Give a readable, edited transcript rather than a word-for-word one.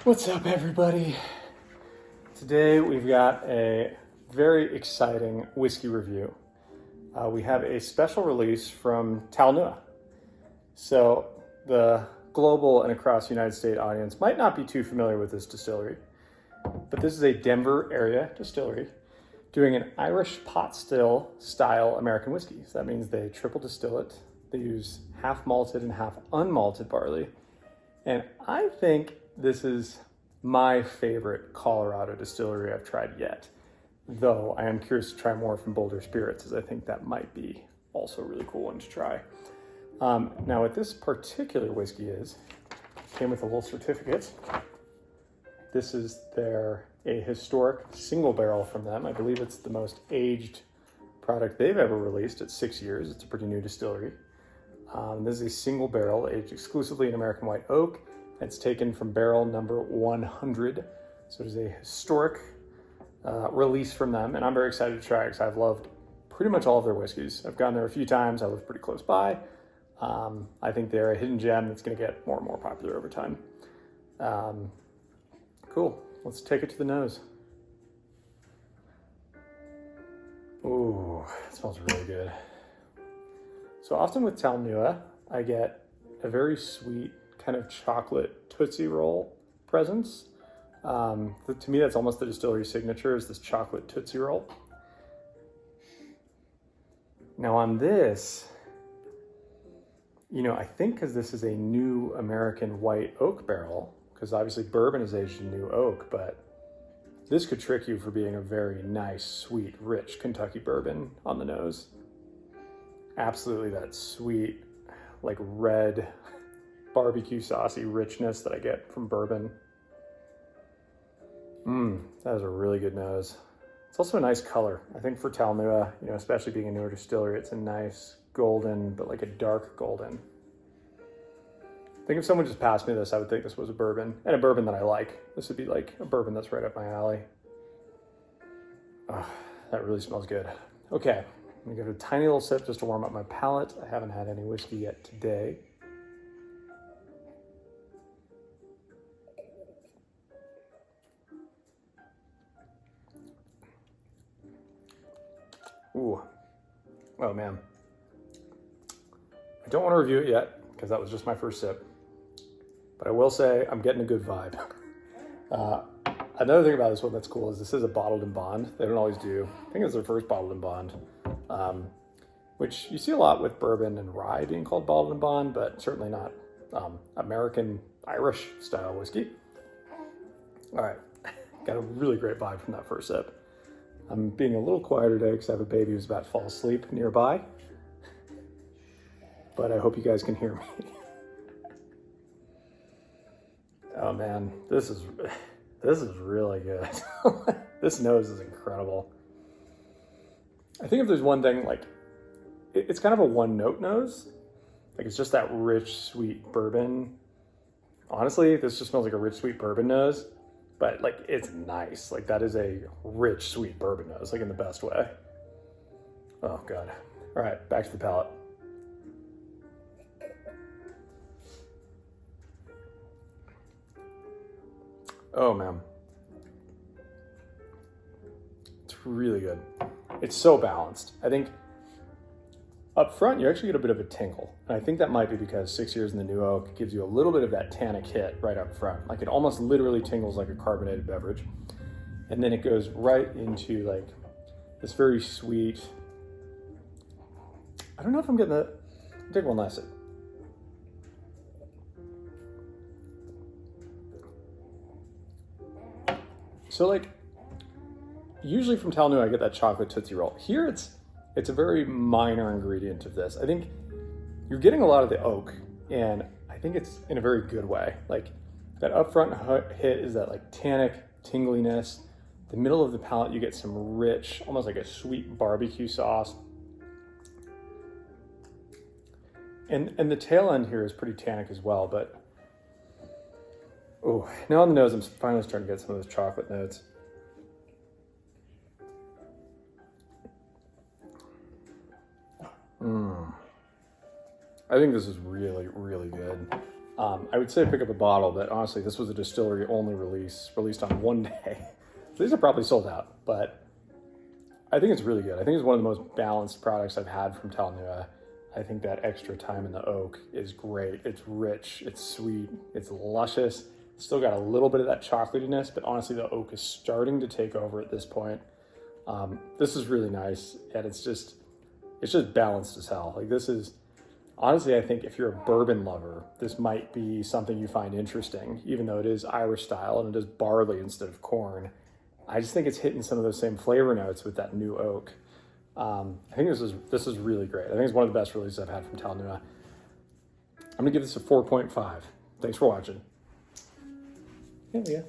What's up, everybody? Today we've got a very exciting whiskey review. We have a special release from Talnua. So the global and across the United States audience might not be too familiar with this distillery, but this is a Denver area distillery doing an Irish pot still style American whiskey. So that means they triple distill it. They use half malted and half unmalted barley. And I think this is my favorite Colorado distillery I've tried yet, though I am curious to try more from Boulder Spirits, as I think that might be also a really cool one to try. Now what this particular whiskey came with a little certificate. This is a historic single barrel from them. I believe it's the most aged product they've ever released at 6 years. It's a pretty new distillery. This is a single barrel aged exclusively in American white oak. It's taken from barrel number 100. So it is a historic release from them. And I'm very excited to try it because I've loved pretty much all of their whiskeys. I've gone there a few times. I live pretty close by. I think they're a hidden gem that's going to get more and more popular over time. Cool. Let's take it to the nose. Ooh, it smells really good. So often with Talnua, I get a very sweet kind of chocolate Tootsie Roll presence. To me, that's almost the distillery signature, is this chocolate Tootsie Roll. Now on this, I think because this is a new American white oak barrel, because obviously bourbon is aged in new oak, but this could trick you for being a very nice, sweet, rich Kentucky bourbon on the nose. Absolutely that sweet, like red, barbecue saucy richness that I get from bourbon. That is a really good nose. It's also a nice color. I think for Talnua, especially being a newer distillery, it's a nice golden, but like a dark golden. I think if someone just passed me this, I would think this was a bourbon, and a bourbon that I like. This would be like a bourbon that's right up my alley. Oh, that really smells good. Okay, I'm gonna give it a tiny little sip just to warm up my palate. I haven't had any whiskey yet today. Ooh, oh man. I don't want to review it yet because that was just my first sip, but I will say I'm getting a good vibe. Another thing about this one that's cool is this is a bottled in bond. They don't always do. I think it's their first bottled in bond, which you see a lot with bourbon and rye being called bottled in bond, but certainly not American Irish style whiskey. All right, got a really great vibe from that first sip. I'm being a little quieter today because I have a baby who's about to fall asleep nearby, but I hope you guys can hear me. Oh man, this is really good. This nose is incredible. I think if there's one thing, like, it's kind of a one note nose. Like, it's just that rich, sweet bourbon. Honestly, this just smells like a rich, sweet bourbon nose, but like, it's nice. Like, that is a rich, sweet bourbon nose, like in the best way. Oh God. All right, back to the palate. Oh man, it's really good. It's so balanced. I think up front, you actually get a bit of a tinkle. And I think that might be because 6 years in the new oak gives you a little bit of that tannic hit right up front. Like, it almost literally tingles like a carbonated beverage. And then it goes right into like this very sweet, I don't know if I'm getting that. Take one last sip. So like, usually from Talnua, I get that chocolate Tootsie Roll. Here it's a very minor ingredient of this. I think you're getting a lot of the oak, and I think it's in a very good way. Like, that upfront hit is that like tannic tingliness. The middle of the palate, you get some rich, almost like a sweet barbecue sauce. And the tail end here is pretty tannic as well, but oh, now on the nose, I'm finally starting to get some of those chocolate notes. I think this is really, really good. I would say pick up a bottle, but honestly, this was a distillery only release, released on one day. So these are probably sold out, but I think it's really good. I think it's one of the most balanced products I've had from Talnua. I think that extra time in the oak is great. It's rich, it's sweet, it's luscious. It's still got a little bit of that chocolatiness, but honestly, the oak is starting to take over at this point. This is really nice, and it's just balanced as hell. Like this is, honestly, I think if you're a bourbon lover, this might be something you find interesting, even though it is Irish style and it is barley instead of corn. I just think it's hitting some of those same flavor notes with that new oak. I think this is really great. I think it's one of the best releases I've had from Talnua. I'm gonna give this a 4.5. Thanks for watching. Yeah.